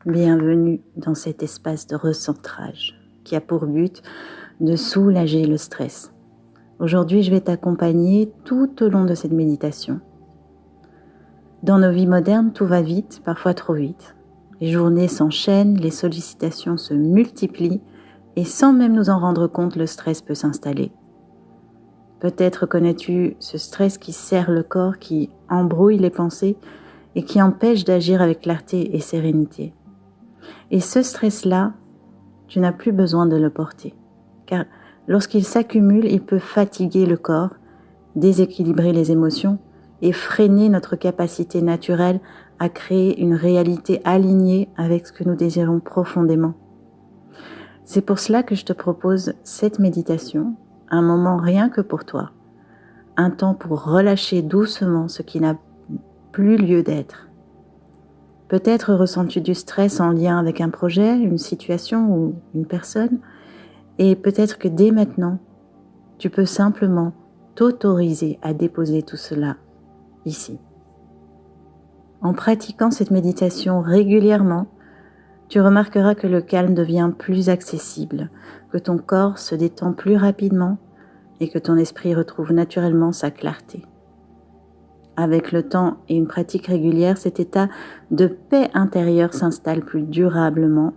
Bienvenue dans cet espace de recentrage qui a pour but de soulager le stress. Aujourd'hui, je vais t'accompagner tout au long de cette méditation. Dans nos vies modernes, tout va vite, parfois trop vite. Les journées s'enchaînent, les sollicitations se multiplient et sans même nous en rendre compte, le stress peut s'installer. Peut-être connais-tu ce stress qui serre le corps, qui embrouille les pensées et qui empêche d'agir avec clarté et sérénité. Et ce stress-là, tu n'as plus besoin de le porter, car lorsqu'il s'accumule, il peut fatiguer le corps, déséquilibrer les émotions et freiner notre capacité naturelle à créer une réalité alignée avec ce que nous désirons profondément. C'est pour cela que je te propose cette méditation, un moment rien que pour toi, un temps pour relâcher doucement ce qui n'a plus lieu d'être. Peut-être ressens-tu du stress en lien avec un projet, une situation ou une personne, et peut-être que dès maintenant, tu peux simplement t'autoriser à déposer tout cela ici. En pratiquant cette méditation régulièrement, tu remarqueras que le calme devient plus accessible, que ton corps se détend plus rapidement et que ton esprit retrouve naturellement sa clarté. Avec le temps et une pratique régulière, cet état de paix intérieure s'installe plus durablement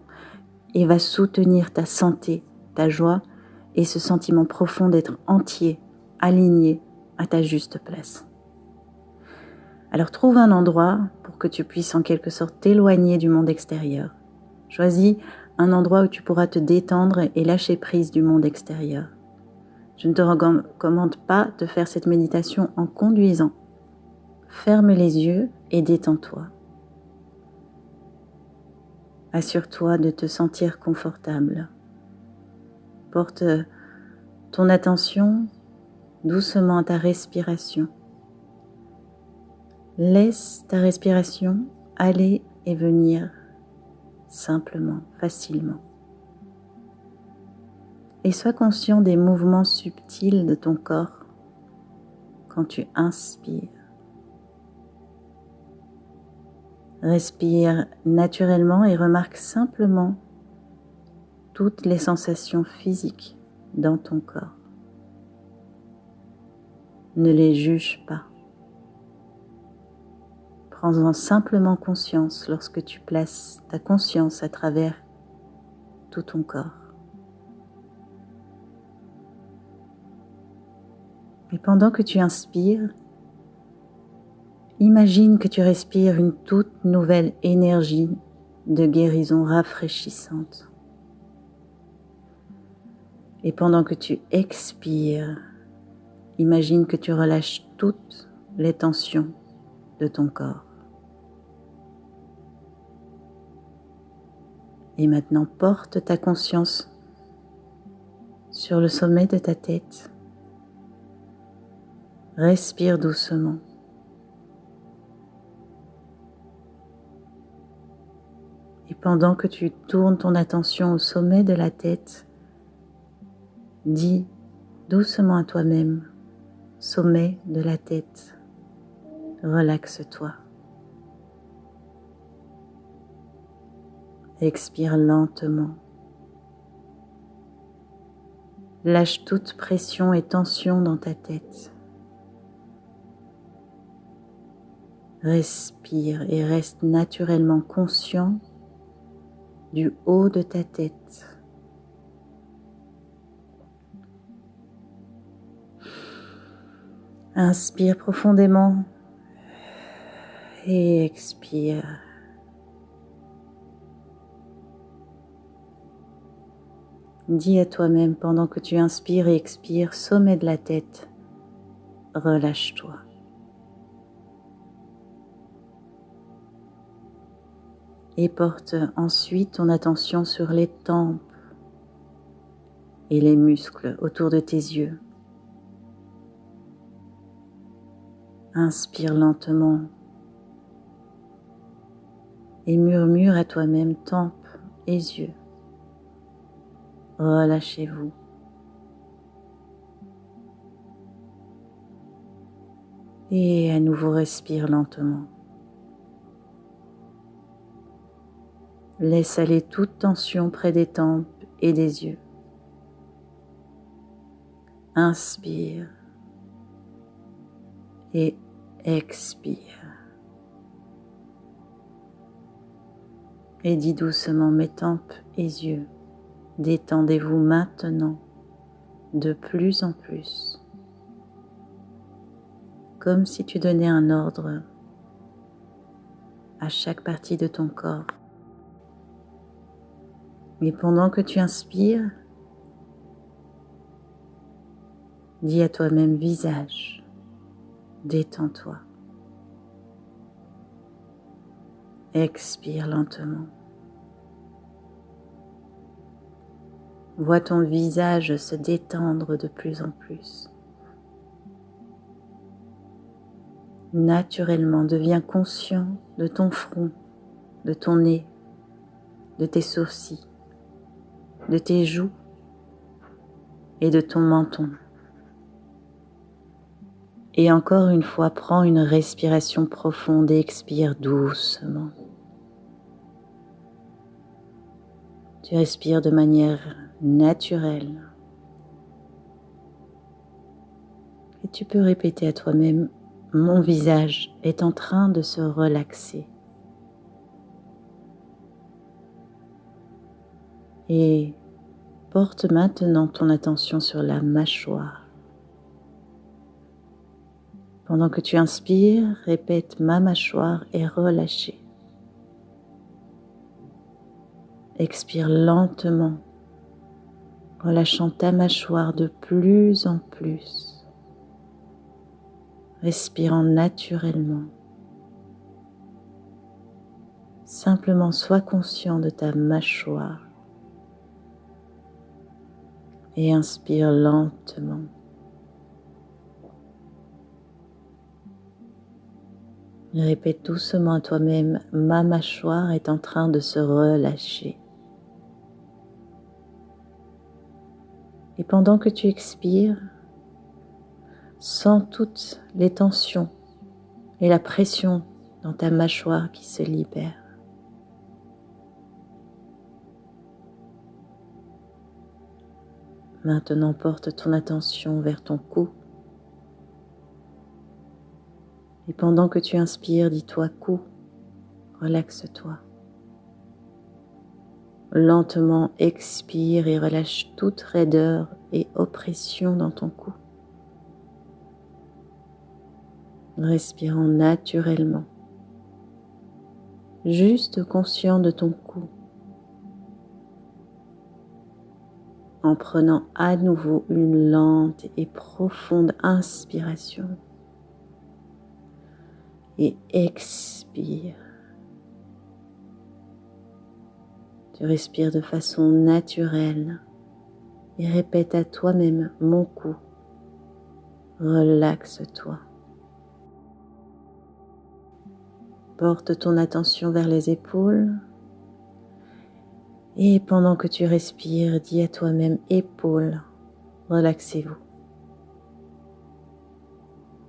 et va soutenir ta santé, ta joie et ce sentiment profond d'être entier, aligné à ta juste place. Alors trouve un endroit pour que tu puisses en quelque sorte t'éloigner du monde extérieur. Choisis un endroit où tu pourras te détendre et lâcher prise du monde extérieur. Je ne te recommande pas de faire cette méditation en conduisant. Ferme les yeux et détends-toi. Assure-toi de te sentir confortable. Porte ton attention doucement à ta respiration. Laisse ta respiration aller et venir simplement, facilement. Et sois conscient des mouvements subtils de ton corps quand tu inspires. Respire naturellement et remarque simplement toutes les sensations physiques dans ton corps. Ne les juge pas. Prends-en simplement conscience lorsque tu places ta conscience à travers tout ton corps. Et pendant que tu inspires, imagine que tu respires une toute nouvelle énergie de guérison rafraîchissante. Et pendant que tu expires, imagine que tu relâches toutes les tensions de ton corps. Et maintenant, porte ta conscience sur le sommet de ta tête. Respire doucement. Et pendant que tu tournes ton attention au sommet de la tête, dis doucement à toi-même, sommet de la tête, relaxe-toi. Expire lentement. Lâche toute pression et tension dans ta tête. Respire et reste naturellement conscient du haut de ta tête. Inspire profondément et expire. Dis à toi-même pendant que tu inspires et expires, sommet de la tête, relâche-toi. Et porte ensuite ton attention sur les tempes et les muscles autour de tes yeux. Inspire lentement et murmure à toi-même tempes et yeux. Relâchez-vous. Et à nouveau respire lentement. Laisse aller toute tension près des tempes et des yeux. Inspire et expire. Et dis doucement mes tempes et yeux, détendez-vous maintenant de plus en plus, comme si tu donnais un ordre à chaque partie de ton corps. Mais pendant que tu inspires, dis à toi-même visage, détends-toi. Expire lentement. Vois ton visage se détendre de plus en plus. Naturellement, deviens conscient de ton front, de ton nez, de tes sourcils, de tes joues et de ton menton. Et encore une fois, prends une respiration profonde et expire doucement. Tu respires de manière naturelle. Et tu peux répéter à toi-même, mon visage est en train de se relaxer. Et porte maintenant ton attention sur la mâchoire. Pendant que tu inspires, répète ma mâchoire est relâchée. Expire lentement, relâchant ta mâchoire de plus en plus. Respirant naturellement. Simplement sois conscient de ta mâchoire et inspire lentement. Répète doucement à toi-même, ma mâchoire est en train de se relâcher. Et pendant que tu expires, sens toutes les tensions et la pression dans ta mâchoire qui se libère. Maintenant, porte ton attention vers ton cou. Et pendant que tu inspires, dis-toi cou, relaxe-toi. Lentement expire et relâche toute raideur et oppression dans ton cou. Respirant naturellement, juste conscient de ton cou, en prenant à nouveau une lente et profonde inspiration et expire. Tu respires de façon naturelle et répète à toi-même mon cou, relaxe-toi. Porte ton attention vers les épaules et pendant que tu respires, dis à toi-même épaules, relaxez-vous.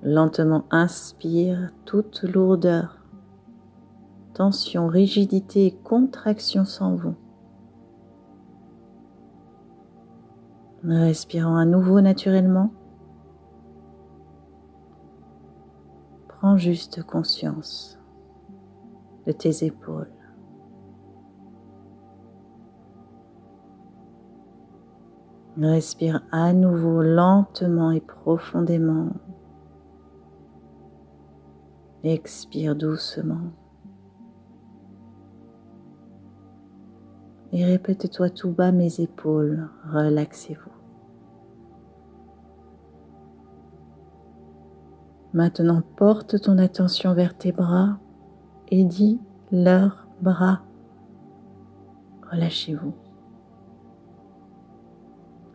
Lentement inspire toute lourdeur, tension, rigidité et contraction s'en vont. Respirant à nouveau naturellement, prends juste conscience de tes épaules. Respire à nouveau lentement et profondément. Expire doucement. Et répète-toi tout bas mes épaules, relaxez-vous. Maintenant, porte ton attention vers tes bras et dis leurs bras. Relâchez-vous.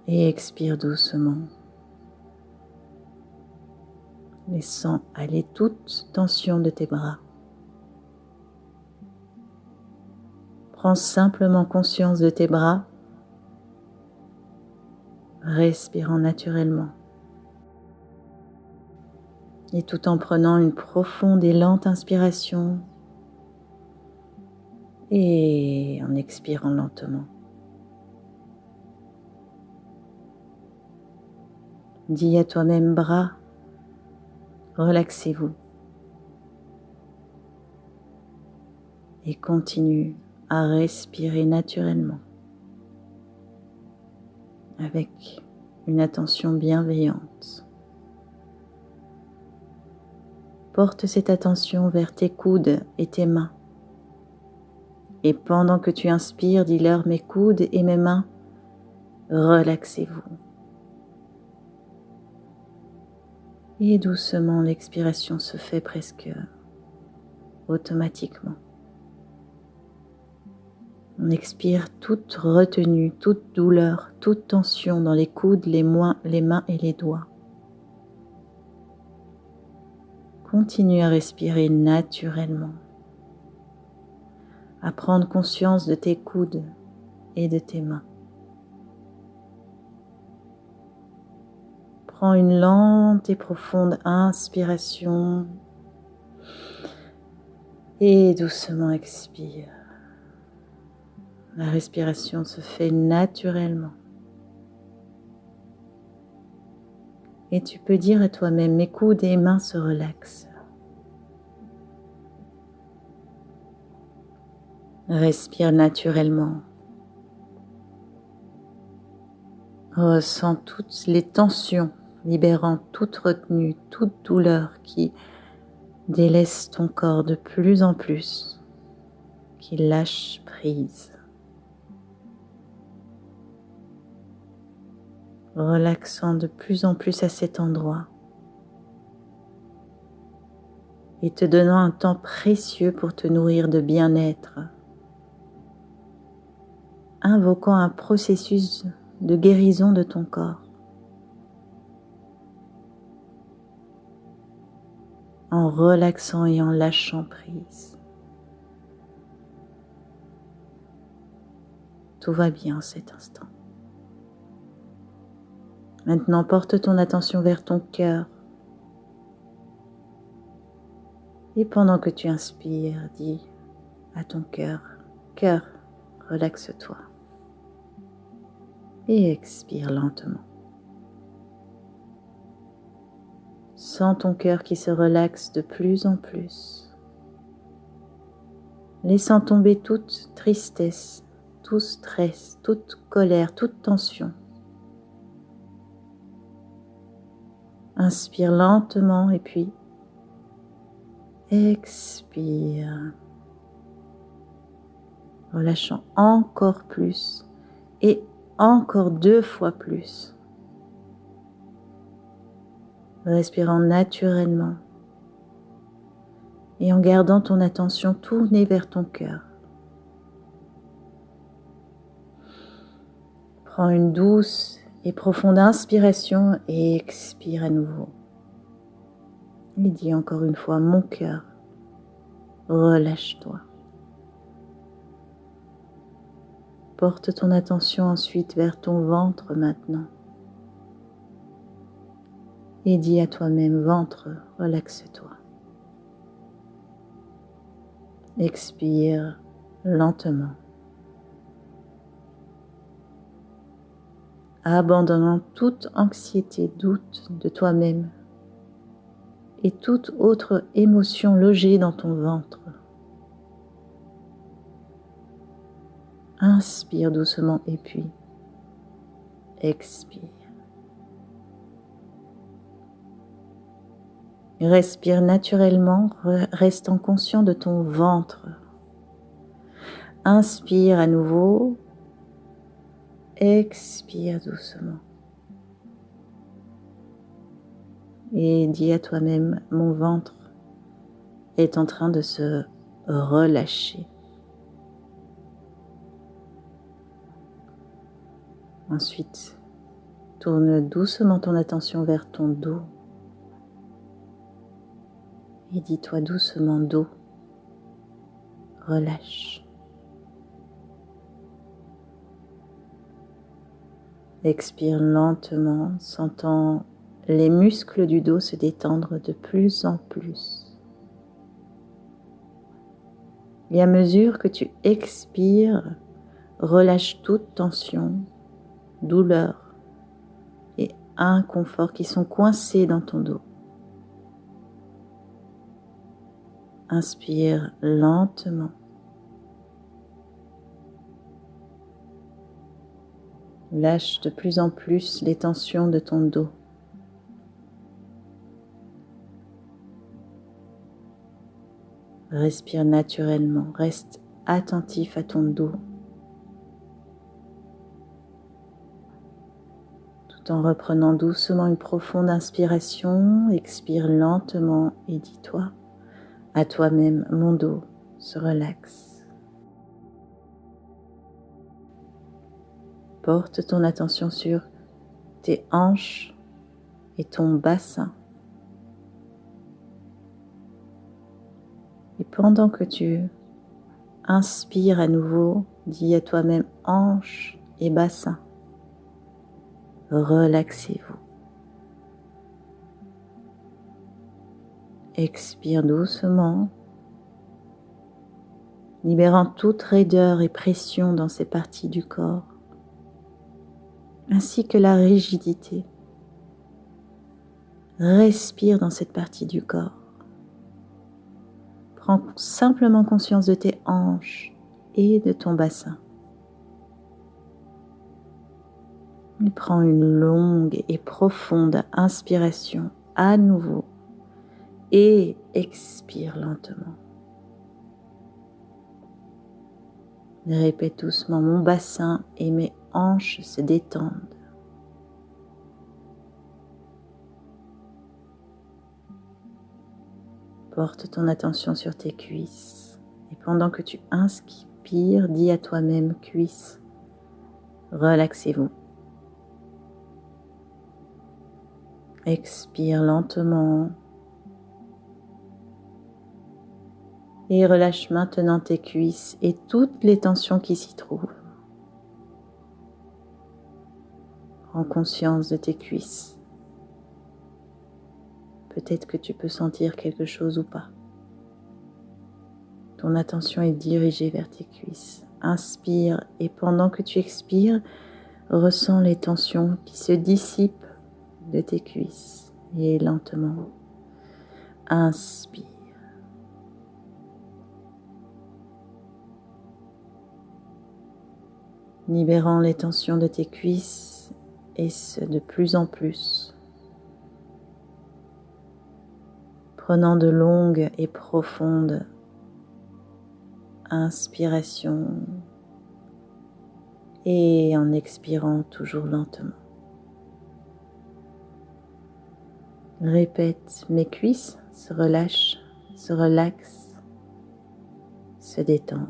Et expire doucement, laissant aller toute tension de tes bras. Prends simplement conscience de tes bras, respirant naturellement. Et tout en prenant une profonde et lente inspiration, Et en expirant lentement, dis à toi-même bras, relaxez-vous. Et continue à respirer naturellement avec une attention bienveillante. Porte cette attention vers tes coudes et tes mains. Et pendant que tu inspires, dis-leur mes coudes et mes mains, relaxez-vous. Et doucement, l'expiration se fait presque automatiquement. On expire toute retenue, toute douleur, toute tension dans les coudes, les mains et les doigts. Continue à respirer naturellement, à prendre conscience de tes coudes et de tes mains. Prends une lente et profonde inspiration et doucement expire. La respiration se fait naturellement. Et tu peux dire à toi-même, mes coudes et mains se relaxent. Respire naturellement. Ressens toutes les tensions, libérant toute retenue, toute douleur qui délaisse ton corps de plus en plus, qui lâche prise. Relaxant de plus en plus à cet endroit et te donnant un temps précieux pour te nourrir de bien-être, invoquant un processus de guérison de ton corps, en relaxant et en lâchant prise. Tout va bien cet instant. Maintenant, porte ton attention vers ton cœur. Et pendant que tu inspires, dis à ton cœur, cœur, relaxe-toi. Et expire lentement. Sens ton cœur qui se relaxe de plus en plus, laissant tomber toute tristesse, tout stress, toute colère, toute tension. Inspire lentement et puis expire, relâchant encore plus et encore 2 fois plus. Respirant naturellement et en gardant ton attention tournée vers ton cœur. Prends une douce et profonde inspiration et expire à nouveau. Et dis encore une fois, mon cœur, relâche-toi. Porte ton attention ensuite vers ton ventre maintenant. Et dis à toi-même, ventre, relaxe-toi. Expire lentement, abandonnant toute anxiété, doute de toi-même et toute autre émotion logée dans ton ventre. Inspire doucement et puis expire. Respire naturellement, restant conscient de ton ventre. Inspire à nouveau, expire doucement. Et dis à toi-même, mon ventre est en train de se relâcher. Ensuite, tourne doucement ton attention vers ton dos. Et dis-toi doucement, dos, relâche. Expire lentement, sentant les muscles du dos se détendre de plus en plus. Et à mesure que tu expires, relâche toute tension, douleur et inconfort qui sont coincés dans ton dos. Inspire lentement. Lâche de plus en plus les tensions de ton dos. Respire naturellement, reste attentif à ton dos, tout en reprenant doucement une profonde inspiration. Expire lentement et dis-toi à toi-même, mon dos se relaxe. Porte ton attention sur tes hanches et ton bassin. Et pendant que tu inspires à nouveau, dis à toi-même hanches et bassin. Relaxez-vous. Expire doucement, libérant toute raideur et pression dans ces parties du corps, ainsi que la rigidité. Respire dans cette partie du corps. Prends simplement conscience de tes hanches et de ton bassin. Et prends une longue et profonde inspiration à nouveau et expire lentement. Répète doucement, mon bassin et mes hanches se détendent. Porte ton attention sur tes cuisses et pendant que tu inspires, dis à toi-même cuisses, relaxez-vous. Expire lentement et relâche maintenant tes cuisses et toutes les tensions qui s'y trouvent. Prends conscience de tes cuisses. Peut-être que tu peux sentir quelque chose ou pas. Ton attention est dirigée vers tes cuisses. Inspire et pendant que tu expires, ressens les tensions qui se dissipent de tes cuisses. Et lentement, inspire. Libérant les tensions de tes cuisses et ce de plus en plus. Prenant de longues et profondes inspirations et en expirant toujours lentement. Répète, mes cuisses se relâchent, se relaxent, se détendent.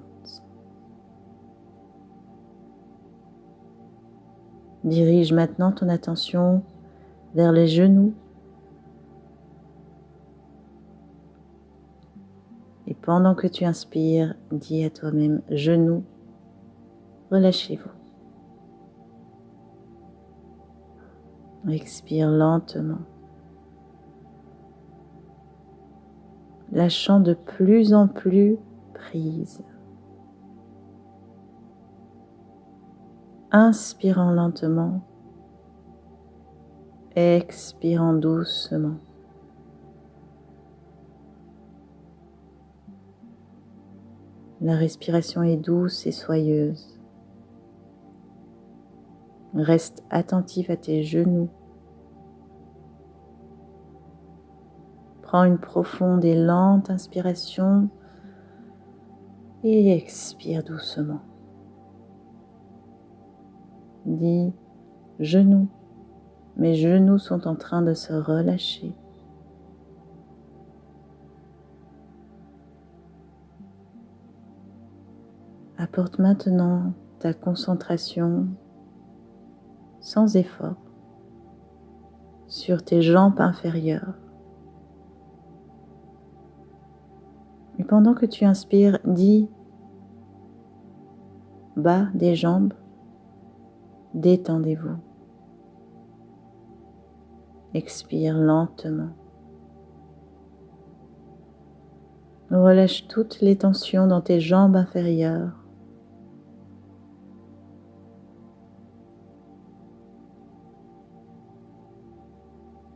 Dirige maintenant ton attention vers les genoux et pendant que tu inspires, dis à toi-même genoux, relâchez-vous. Expire lentement, lâchant de plus en plus prise. Inspirant lentement, expirant doucement. La respiration est douce et soyeuse. Reste attentif à tes genoux. Prends une profonde et lente inspiration et expire doucement. Dis genoux. Mes genoux sont en train de se relâcher. Apporte maintenant ta concentration sans effort sur tes jambes inférieures. Et pendant que tu inspires, dis bas des jambes, détendez-vous. Expire lentement. Relâche toutes les tensions dans tes jambes inférieures.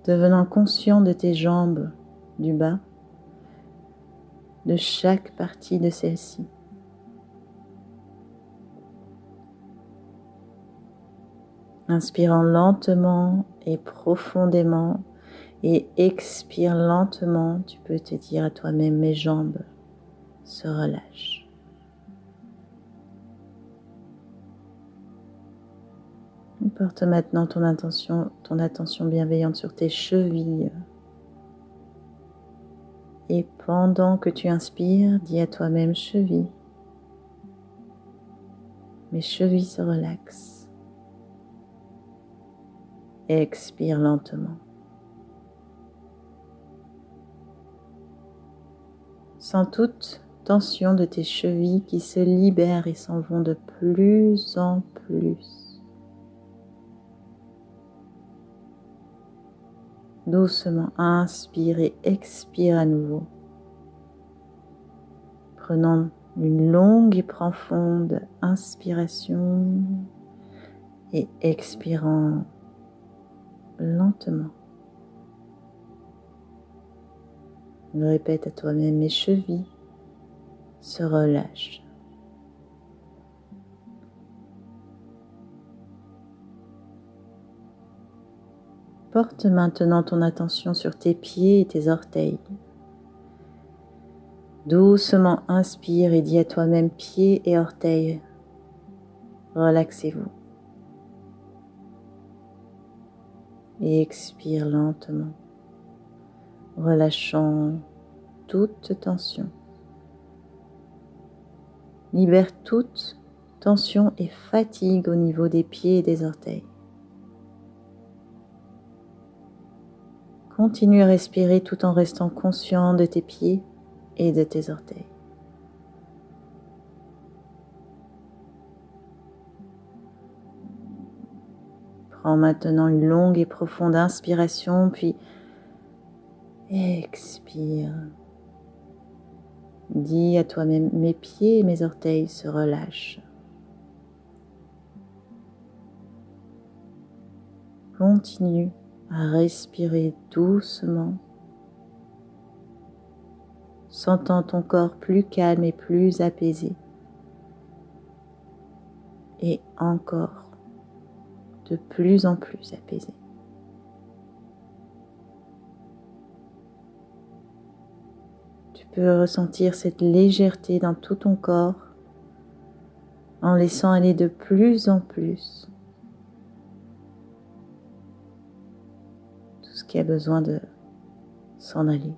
Devenant conscient de tes jambes du bas, de chaque partie de celle-ci. Inspirant lentement et profondément et expire lentement, tu peux te dire à toi-même, mes jambes se relâchent. Porte maintenant ton attention bienveillante sur tes chevilles. Et pendant que tu inspires, dis à toi-même cheville. Mes chevilles se relaxent. Expire lentement. Sens toute tension de tes chevilles qui se libèrent et s'en vont de plus en plus. Doucement, inspire et expire à nouveau. Prenant une longue et profonde inspiration et expirant lentement. Répète à toi-même, mes chevilles se relâchent. Porte maintenant ton attention sur tes pieds et tes orteils. Doucement inspire et dis à toi-même pieds et orteils, relaxez-vous. Et expire lentement, relâchant toute tension. Libère toute tension et fatigue au niveau des pieds et des orteils. Continue à respirer tout en restant conscient de tes pieds et de tes orteils. Prends maintenant une longue et profonde inspiration, puis expire. Dis à toi-même, mes pieds et mes orteils se relâchent. Continue à respirer doucement, sentant ton corps plus calme et plus apaisé. Et encore de plus en plus apaisé. Tu peux ressentir cette légèreté dans tout ton corps en laissant aller de plus en plus tout ce qui a besoin de s'en aller.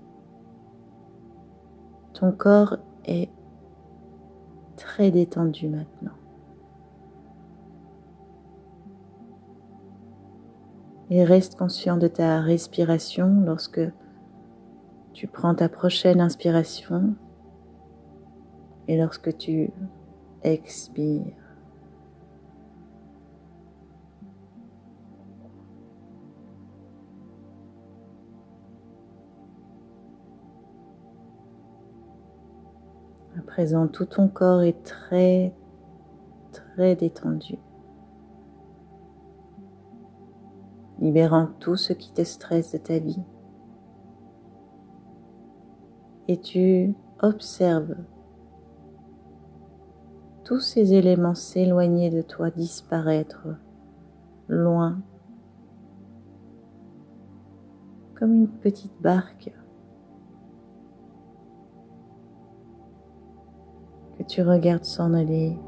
Ton corps est très détendu maintenant. Et reste conscient de ta respiration lorsque tu prends ta prochaine inspiration et lorsque tu expires. À présent, tout ton corps est très détendu, libérant tout ce qui te stresse de ta vie. Et tu observes tous ces éléments s'éloigner de toi, disparaître loin, comme une petite barque que tu regardes s'en aller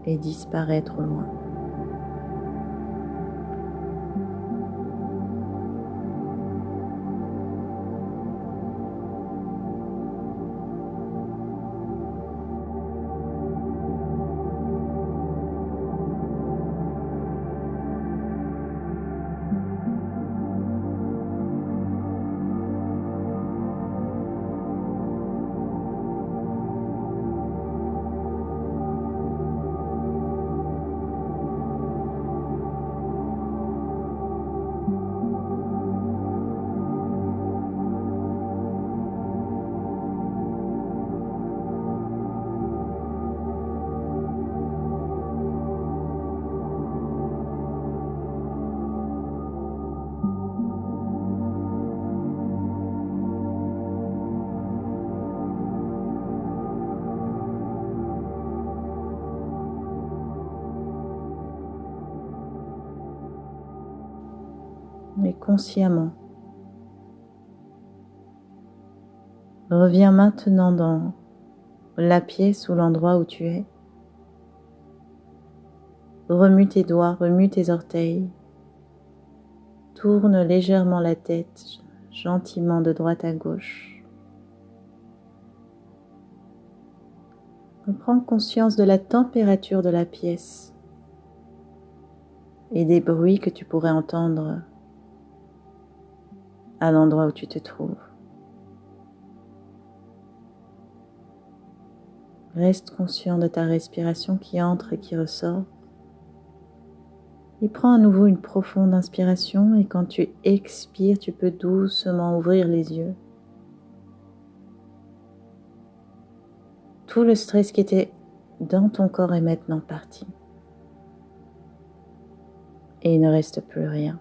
et disparaître au loin. et consciemment. Reviens maintenant dans la pièce ou l'endroit où tu es. Remue tes doigts, remue tes orteils. Tourne légèrement la tête, gentiment de droite à gauche. Prends conscience de la température de la pièce et des bruits que tu pourrais entendre à l'endroit où tu te trouves. Reste conscient de ta respiration qui entre et qui ressort. Et prends à nouveau une profonde inspiration et quand tu expires, tu peux doucement ouvrir les yeux. Tout le stress qui était dans ton corps est maintenant parti. Et il ne reste plus rien.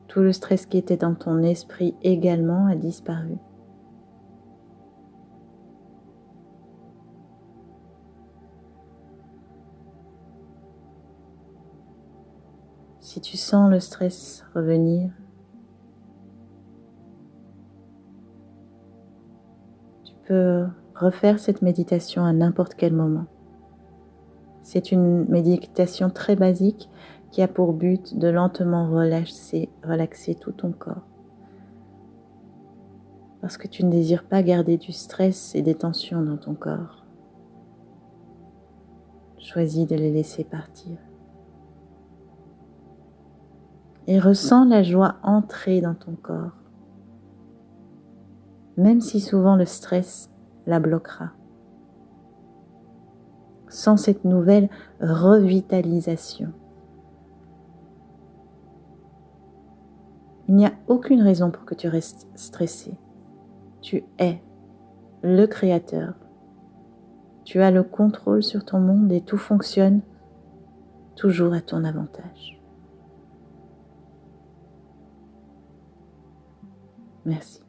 Tout le stress qui était dans ton esprit également a disparu. Si tu sens le stress revenir, tu peux refaire cette méditation à n'importe quel moment. C'est une méditation très basique qui a pour but de lentement relaxer tout ton corps. Parce que tu ne désires pas garder du stress et des tensions dans ton corps. Choisis de les laisser partir. Et ressens la joie entrer dans ton corps, même si souvent le stress la bloquera. Sens cette nouvelle revitalisation. Il n'y a aucune raison pour que tu restes stressé. Tu es le créateur. Tu as le contrôle sur ton monde et tout fonctionne toujours à ton avantage. Merci.